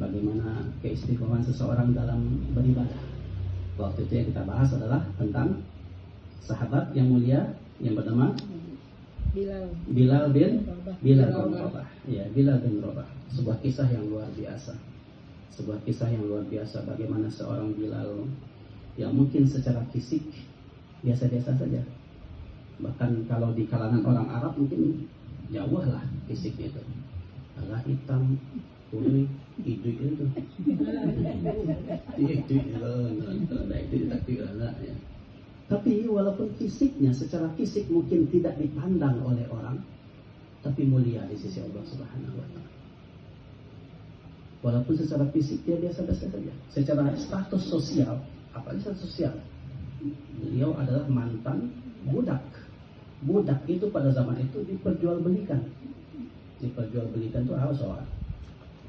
bagaimana keistiqomahan seseorang dalam beribadah. Waktu itu yang kita bahas adalah tentang sahabat yang mulia yang bernama Bilal bin Rabah. Ya, Bilal bin Rabah. Sebuah kisah yang luar biasa. Sebuah kisah yang luar biasa bagaimana seorang Bilal yang mungkin secara fisik biasa-biasa saja. Bahkan kalau di kalangan orang Arab mungkin jauh lah fisiknya itu. Agak hitam, kuning, hidung itu. Tapi walaupun fisiknya secara fisik mungkin tidak dipandang oleh orang, tapi mulia di sisi Allah Subhanahu wa taala. Walaupun secara fisik dia biasa-biasa saja. Secara status sosial, apalagi status sosial, beliau adalah mantan budak. Budak itu pada zaman itu diperjualbelikan. Diperjualbelikan itu harus soal.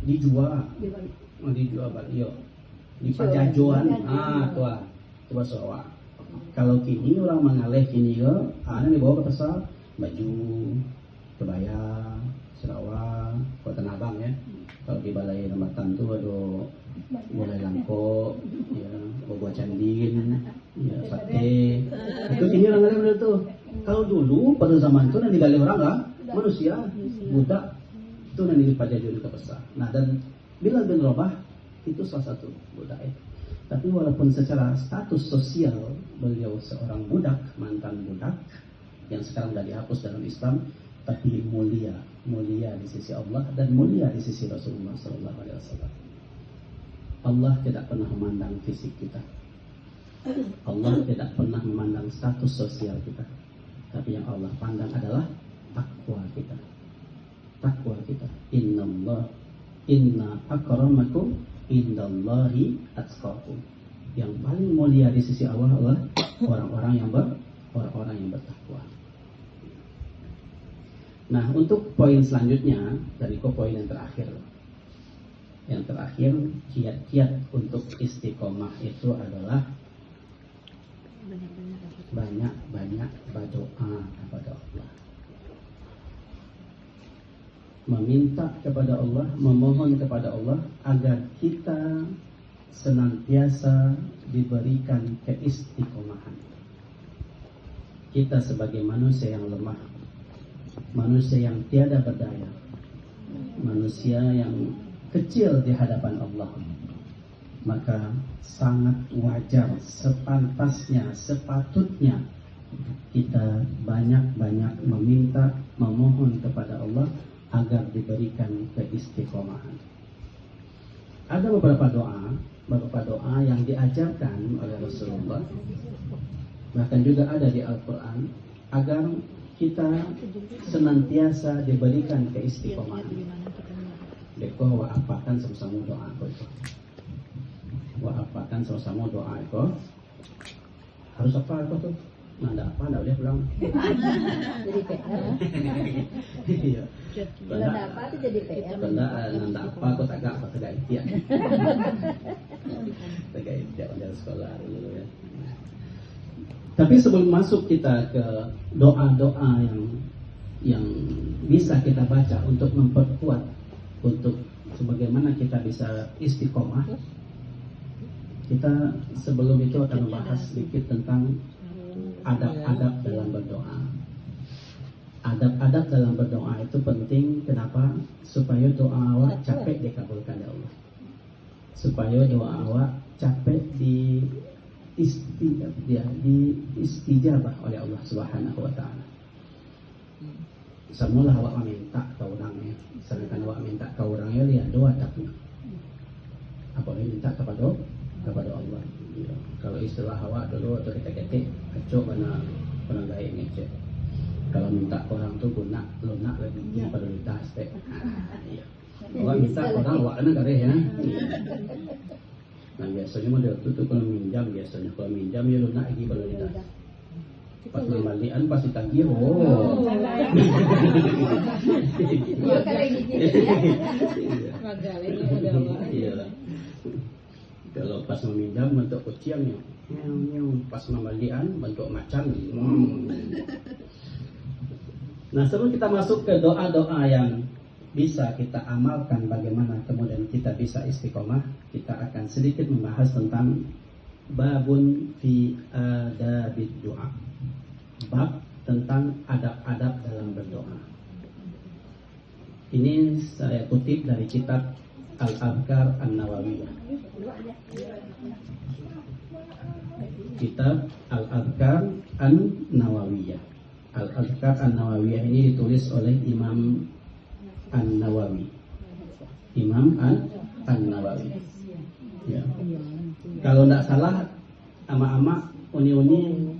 Dijual balik, di pajajuan, coba soal. Kalau kini orang mengalih kini ada dibawa ke pasar baju, kebaya, Sarawak, Kota Tanah ya. Kalau di balai Rambatan tuh ada mulai langko, ya, buah candin, ya, sate. Itu kini orang ada tuh. Kalau dulu pada zaman itu yang digali orang lah manusia, budak itu yang dipajajuan ke pasar. Nah, dan Bilal bin Rabah itu salah satu budak itu. Tapi walaupun secara status sosial beliau seorang budak, mantan budak yang sekarang sudah dihapus dalam Islam, tapi mulia di sisi Allah dan mulia di sisi Rasulullah SAW. Allah tidak pernah memandang fisik kita. Allah tidak pernah memandang status sosial kita. Tapi yang Allah pandang adalah takwa kita. Takwa kita. Inna akramakum indallahi atqakum. Yang paling mulia di sisi Allah adalah orang-orang yang bertakwa. Nah, untuk poin selanjutnya dari poin yang terakhir. Yang terakhir, kiat-kiat untuk istiqomah itu adalah banyak berdoa kepada Allah. Meminta kepada Allah, memohon kepada Allah agar kita senantiasa diberikan keistiqomahan. Kita sebagai manusia yang lemah, manusia yang tiada berdaya, manusia yang kecil di hadapan Allah, maka sangat wajar, sepantasnya, sepatutnya kita banyak-banyak meminta, memohon kepada Allah agar diberikan keistiqomahan. Ada beberapa doa yang diajarkan oleh Rasulullah, bahkan juga ada di Al-Quran, agar kita senantiasa diberikan keistiqomahan. Deko wa apakan sama-sama doa itu. Wa apakan sama-sama doa itu. Harus apa tuh? Nanda apa? Nggak boleh pulang. Jadi PR. Iya. Nanda apa itu jadi PR. Nanda apa? Kok tagak itu ya? Tagak itu ya sekolah dulu ya. Tapi sebelum masuk kita ke doa-doa yang bisa kita baca untuk memperkuat, untuk sebagaimana kita bisa istiqomah, kita sebelum itu akan membahas sedikit tentang adab-adab dalam berdoa. Adab-adab dalam berdoa itu penting. Kenapa? Supaya doa awak capek dikabulkan oleh Allah. Supaya doa awak capek di istijabah oleh Allah Subhanahu wa taala. Semula awak minta ke orangnya, sedangkan awak minta ke orangnya lihat doa tapi apa yang minta kepada Allah. Ya. Kalau istilah awak dulu atau ketik-ketik acok mana gaya ngecek. Kalau minta ke orang tuh lunak lebih prioritas teh. Iya. Orang minta ke orang awak kan kare ya. Nah biasanya model itu tuh kalau minjam ya lunak lagi prioritas. Pas kembalian pasti tagih. Iya. Kalau pas meminjam bentuk kucingnya, pas kembalian bentuk macan. Nah sebelum kita masuk ke doa-doa yang bisa kita amalkan, bagaimana kemudian kita bisa istiqomah, kita akan sedikit membahas tentang babun fi adabid doa, bab tentang adab-adab dalam berdoa. Ini saya kutip dari kitab Al-Adhkar An-Nawawiyah. Kitab Al-Adhkar An-Nawawiyah. Al-Adhkar An-Nawawiyah ini ditulis oleh Imam An-Nawawi. Imam An-Nawawi. Ya. Kalau tidak salah, ama-ama uni-uni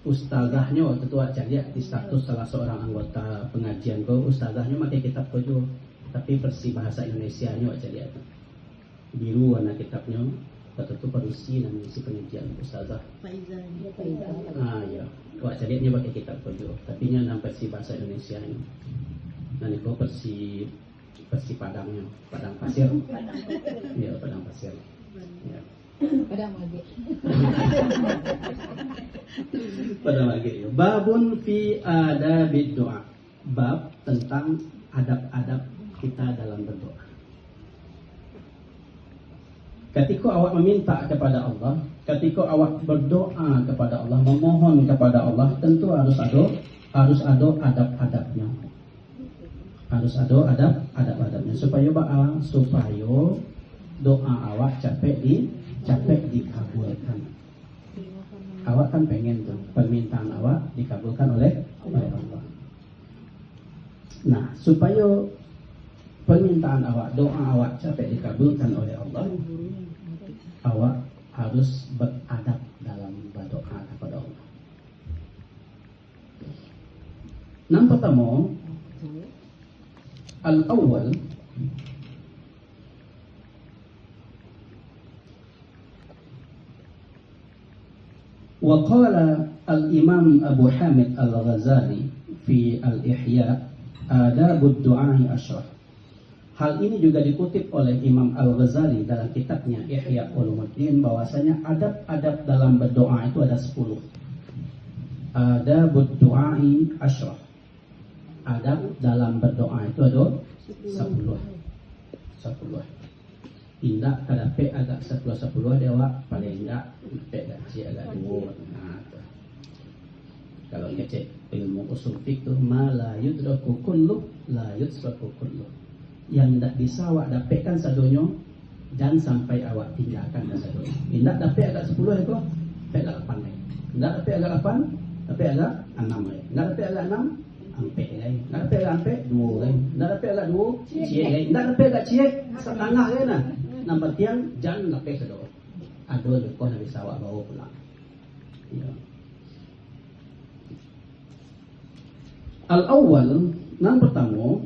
ustazahnya waktu itu aja di status salah seorang anggota pengajian kau, ustazahnya pakai kitab tujuh, tapi versi bahasa Indonesia-nya aja dia biru warna kitabnya. Waktu itu perusi dan mengisi pengajian ustazah. Ya. Wah, jadi dia pakai kitab tujuh, tapi nya dalam versi bahasa Indonesia-nya. Dan itu versi Padangnya, Padang pasir. Ya, Padang pasir. Ya. Padang lagi. Padang lagi. Babun fi adabid doa. Bab tentang adab-adab kita dalam berdoa. Ketika awak meminta kepada Allah, ketika awak berdoa kepada Allah, memohon kepada Allah, tentu harus ada adab-adabnya. Harus ada adab-adabnya supaya doa awak capek dikabulkan. Awak kan pengen tuh permintaan awak dikabulkan oleh Allah. Nah, supaya permintaan awak, doa awak capek dikabulkan oleh Allah, awak harus beradab dalam berdoa kepada Allah. Yang pertama, al-awwal, wa qala al-Imam Abu Hamid Al-Ghazali fi Al-Ihya adabud du'ai asyrah. Hal ini juga dikutip oleh Imam Al-Ghazali dalam kitabnya Ihya Ulumuddin, bahwasanya adab-adab dalam berdoa itu ada 10. Adabud du'ai asyrah. Adab dalam berdoa itu ada 10. Indah kadape agak 10 dewa paling enggak agak masih agak 2. Nah, kalau ngecek ilmu usul fiqh tuh ma la yudraku kullu la yutraku kullu. Yang tidak bisa awak dapatkan sadonyo dan sampai awak tinggalkan sadonyo. Indah dapat agak 10 itu, dapat agak 8. Indah dapat agak 8, dapat agak 6. Indah dapat agak 6, ampe lagi. Indah dapat agak ampe 2 lagi. Indah dapat agak 2, cie lagi. Indah dapat agak cie setengah lagi nah. Nampak tiang jangan dapat sadonyo. Aduh kau nak bisa awak bawa pulang. Ya. Al-awwal, yang pertama,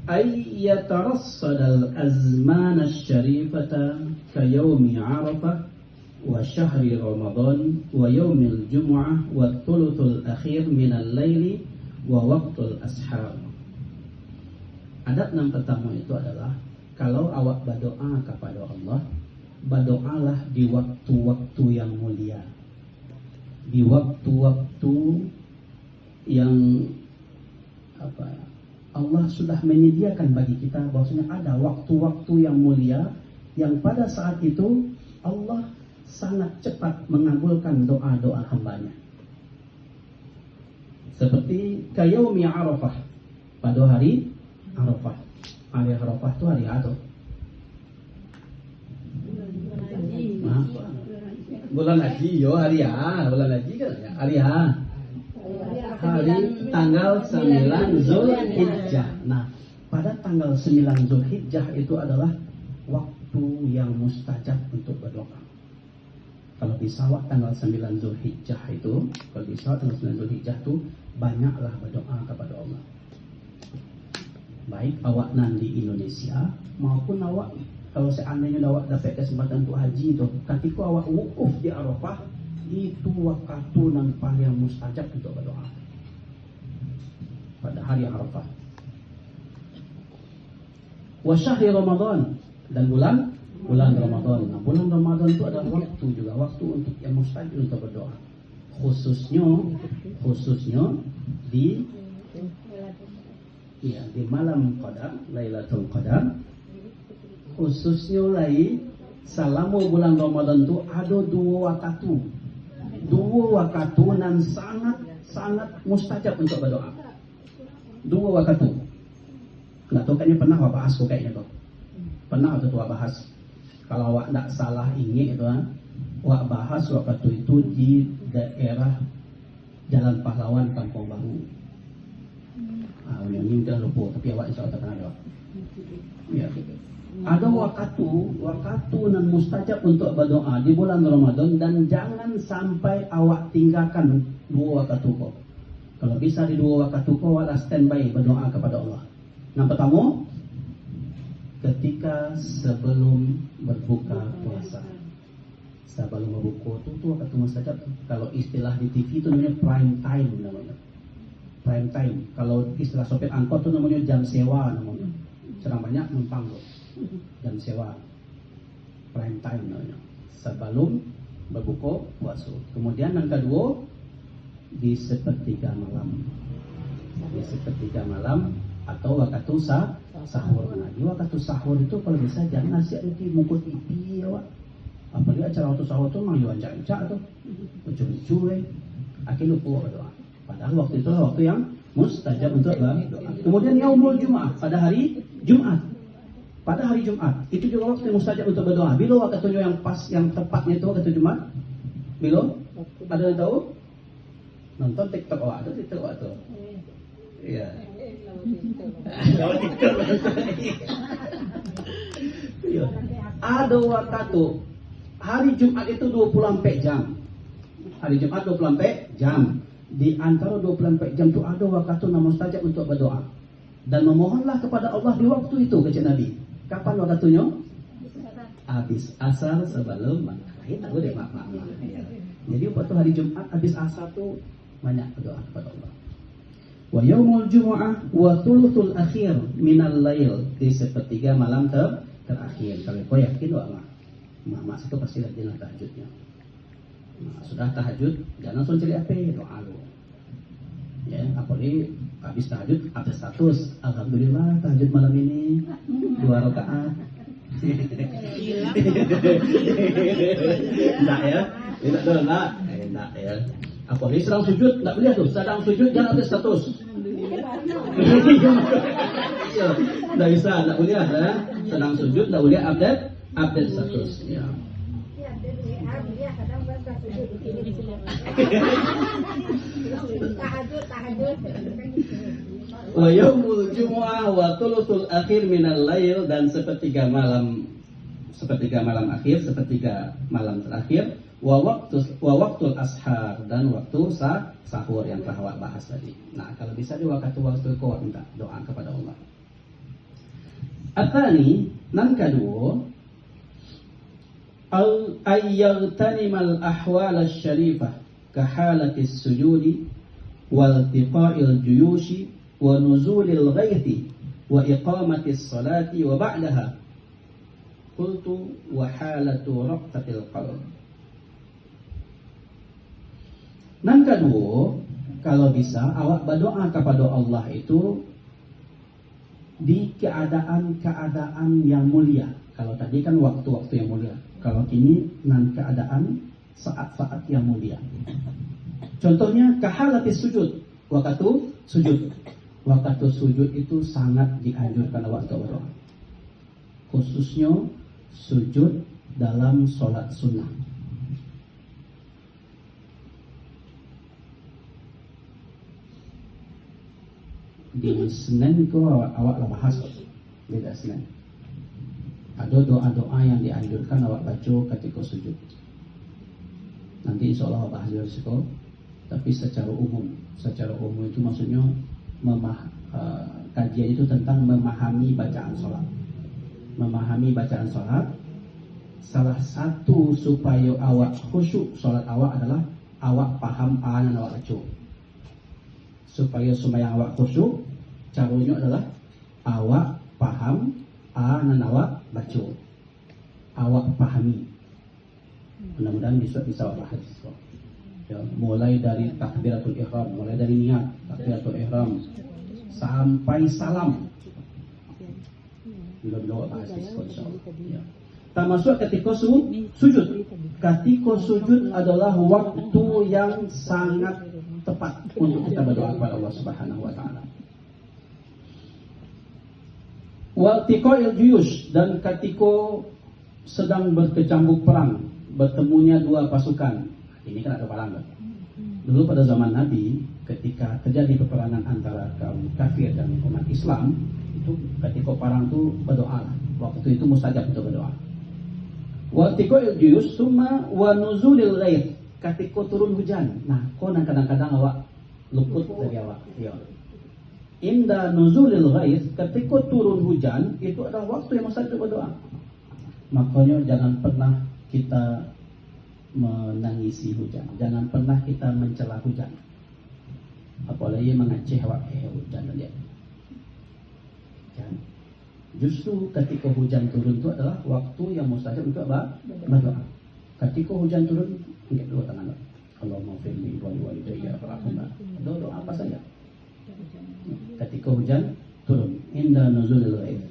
ay yatarassad al-azman asy-syarifata ka yaumi Arafah wa syahri Ramadan wa yaumil Jumu'ah wa thuluthul akhir min al-laili wa waqtul ashar. Adab yang pertama itu adalah kalau awak berdoa kepada Allah, berdoalah di waktu-waktu yang mulia, di waktu-waktu yang Allah sudah menyediakan bagi kita, bahwasanya ada waktu-waktu yang mulia yang pada saat itu Allah sangat cepat mengabulkan doa-doa hambanya. Seperti kayaumi Arafah, pada hari Arafah. Hari Arafah itu hari apa? Bulan haji, hari bulan haji kan ya, hari tanggal 9 Zulhijjah. Nah, pada tanggal 9 Zulhijjah itu adalah waktu yang mustajab untuk berdoa. Kalau bisa tanggal 9 Zulhijjah itu, tanggal 9 Zulhijjah itu banyaklah berdoa kepada Allah. Baik awak nan di Indonesia maupun awak kalau seandainya awak dapat kesempatan untuk haji itu, ketika awak wukuf di Arafah, itu waktu yang paling mustajab untuk berdoa pada hari Arafah. Wa syahri Ramadan, dan bulan Ramadan. Nah, bulan Ramadan itu adalah waktu juga, waktu untuk yang mustajab untuk berdoa. Khususnya di Ya, di malam Qadar, Lailatul Qadar, khususnya lagi selama bulan Ramadan tu ada dua waktu yang sangat mustajab untuk berdoa. Dua waktu. Nggak tahu kayaknya pernah awak bahas kok kayaknya tuh. Pernah atau awak bahas. Kalau awak tidak salah ingat itu, awak bahas waktu itu di daerah Jalan Pahlawan Kampung Baru. Ini udah lupa, tapi awak insya Allah pernah jawab. Ya. Ada waktu nan mustajab untuk berdoa di bulan Ramadan, dan jangan sampai awak tinggalkan dua waktu kok. Kalau bisa di dua waktu kok, awak standby berdoa kepada Allah. Yang pertama, ketika sebelum berbuka puasa. Sebelum berbuka itu waktu mustajab. Kalau istilah di TV itu namanya prime time namanya. Prime time. Kalau istilah sopir angkot itu namanya jam sewa namanya. Sedang banyak numpang loh. Jam sewa. Prime time namanya. Sebelum berbuka puasa. Kemudian yang kedua, di sepertiga malam. Di sepertiga malam atau waktu sahur. Nah, di waktu sahur itu kalau bisa jangan nasi di mukul pipi ya, Wak. Apalagi acara waktu sahur tuh mang yuan-caca tuh. Lucu-lucu akhirnya lupa berdoa. Padahal waktu itu waktu yang mustajab untuk berdoa. Kemudian yaumul Jumat, pada hari Jumat. Pada hari Jumat itu juga waktu yang mustajab untuk berdoa. Bila waktunya yang pas, yang tepatnya itu waktu Jumat. Bila ada yang tahu? Nonton TikTok ada TikTok tuh. Iya. Ada waktu hari Jumat itu 24 jam. Hari Jumat 24 jam. Di antara 24 jam itu ada waktu yang mustajab untuk berdoa. Dan memohonlah kepada Allah di waktu itu, kata Nabi. Kapan waktunya? Habis asar sebelum maghrib. Tahu deh mak. Jadi waktu hari Jumat habis asar tuh banyak berdoa kepada Allah. Wa yaumul jumu'ah wa thuluthul akhir minal lail, di sepertiga malam terakhir. Kalau kau yakin doa mak itu pasti rajin tahajudnya. Nah, sudah tahajud jangan langsung cari apa doa lu. Ya, apalagi habis tahajud update status. Alhamdulillah tahajud malam ini 2 rakaat. Enggak ya? Enggak ya. Apalagi sedang sujud, enggak boleh tuh. Sedang sujud jangan update status. Enggak bisa, enggak boleh ya. Sedang sujud enggak boleh update status. Ya. Wa yaumul jumu'ah wa thuluthul akhir minal lail, dan sepertiga malam akhir, sepertiga malam terakhir, wa waktul ashar, dan waktu sahur yang telah awak bahas tadi. Nah, kalau bisa di waktu kau minta doa kepada Allah. Atani, nan kedua, ayyaghtanimal ahwal asy-syarifah kahalati sujudi wal tiqa'il juyushi wa nuzulil ghaithi wa iqamatis salati wa ba'daha. Qultu wa halatu raqatil qalb. Yang kedua, kalau bisa awak berdoa kepada Allah itu di keadaan yang mulia. Kalau tadi kan waktu-waktu yang mulia. Kalau kini nan keadaan saat-saat yang mulia. Contohnya kahalatis sujud, waktu sujud. Waktu sujud itu sangat dianjurkan awak untuk berdoa. Khususnya sujud dalam sholat sunnah. Di Senin itu awak bahas beda Senin. Ada doa-doa yang dianjurkan awak baca ketika sujud. Nanti insya Allah bahas dari situ. Tapi secara umum itu maksudnya kajian itu tentang memahami bacaan sholat. Memahami bacaan sholat. Salah satu supaya awak khusyuk sholat awak adalah awak paham apa yang awak baca. Supaya sembahyang awak khusyuk, caranya adalah awak paham apa yang awak baca. Awak pahami. Mudah-mudahan bisa awak bahas. Ya, mulai dari takbiratul ihram, mulai dari niat takbiratul ihram sampai salam. Bila-bila bahasa ya. Termasuk ketika sujud. Ketika sujud adalah waktu yang sangat tepat untuk kita berdoa kepada Allah Subhanahu wa taala. Waltiqa'il juyush, dan ketika sedang berkecambuk perang, bertemunya dua pasukan. Ini kan ada perang. Dulu pada zaman Nabi, ketika terjadi peperangan antara kaum kafir dan umat Islam, itu ketika perang itu berdoa. Waktu itu mustajab untuk berdoa. Waltiqa'il juyush summa wa nuzulil ghaith, ketika turun hujan. Nah, kok kadang-kadang awak luput dari awak. Ya. Inda nuzulil ghaith, ketika turun hujan, itu adalah waktu yang mustajab berdoa. Makanya jangan pernah kita menangisi hujan, jangan pernah kita mencela hujan, apalagi mengaceh hujan dia. Justru ketika hujan turun itu adalah waktu yang mustajab untuk berdoa. Ketika hujan turun, angkat dua tangan. Allahumma firli wa liwalidayya warhamna. Doa apa saja. Ketika hujan turun, inda nuzulil ghaith.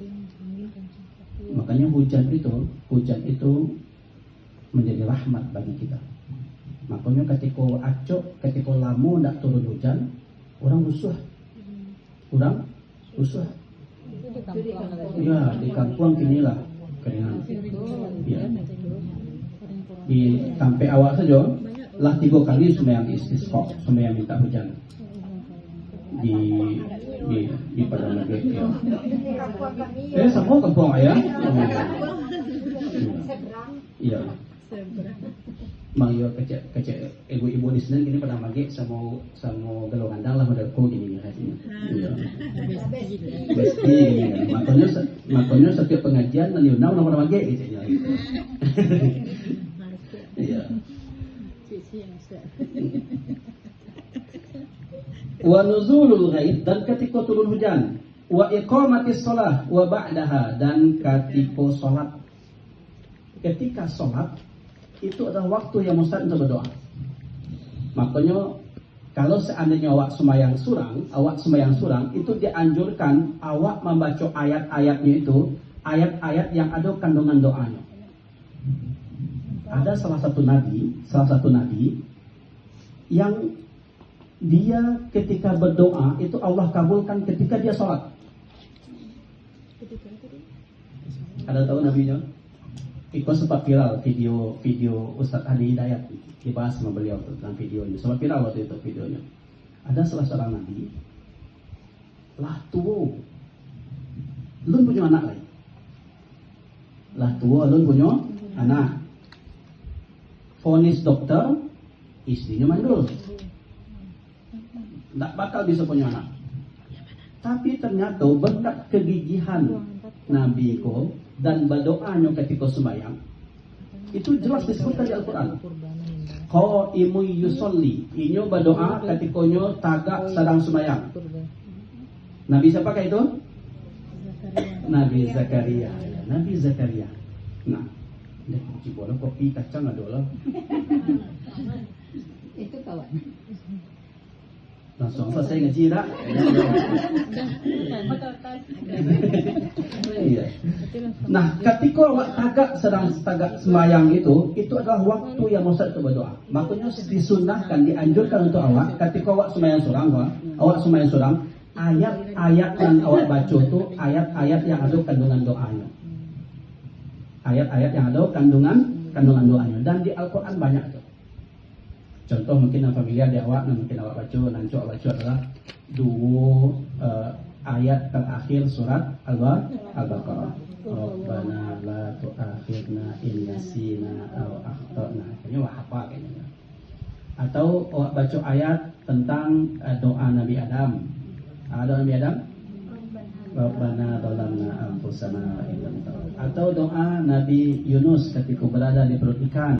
Makanya hujan itu menjadi rahmat bagi kita. Makanya ketika lama tidak turun hujan, orang rusuh. Ya, di kampung inilah keringan. Ya. Di sampai awal saja lah 3 kali sembahyang istisqa, sembahyang minta hujan. Di pada negeri ya. Semua kampung ayah. Iya. Mangyo kecek ibu-ibu di sini ini pada magi sama gelongan dalam ada ko gini hasilnya. Iya. Besti ini. Makanya setiap pengajian naliunau pada magi gitu ya. Iya. Wa nuzulul ghaith, dan ketika turun hujan, wa iqamatis shalah wa ba'daha, dan ketika salat. Ketika salat itu adalah waktu yang mustahil untuk berdoa. Makanya kalau seandainya awak sembahyang surang itu dianjurkan awak membaca ayat-ayatnya itu, ayat-ayat yang ada kandungan doanya. Ada salah satu nabi yang dia ketika berdoa itu Allah kabulkan ketika dia sholat. Ada tahu nabinya? Itu sempat viral video Ustadz Ali Hidayat dibahas sama beliau tentang videonya. Sempat viral waktu itu videonya. Ada salah seorang nabi lah tua, lu punya anak lagi. Lah tua, lu punya anak. Vonis dokter, istrinya mandul. Tak bakal bisa punya anak. Tapi ternyata berkat kegigihan Nabi ko dan berdoanya ketika sembahyang, itu jelas disebutkan di Al-Quran. Qaimu yusolli, inyo berdoa ketika nyo tagak sedang sembahyang. Nabi siapakah itu? Nabi Zakaria. Nah, cipono kopi kacang adalah itu kawan. Langsung selesai ngaji tak? Iya. Nah, ketika awak sedang sembahyang itu adalah waktu yang mustahil untuk berdoa. Makanya disunahkan, dianjurkan untuk awak ketika awak sembahyang surang, ayat-ayat yang awak baca itu ayat-ayat yang ada kandungan doanya. Ayat-ayat yang ada kandungan doanya, dan di Al-Quran banyak tuh. Contoh mungkin yang familiar di awak, mungkin awak baca adalah dua ayat terakhir surat Al-Baqarah. Rabbana la tu'akhirna in nasina aw akhtana. Kayaknya wah apa kayaknya. Atau awak baca ayat tentang doa Nabi Adam. Doa Nabi Adam? Rabbana dhalamna anfusana wa in lam taghfir. Atau doa Nabi Yunus ketika berada di perut ikan.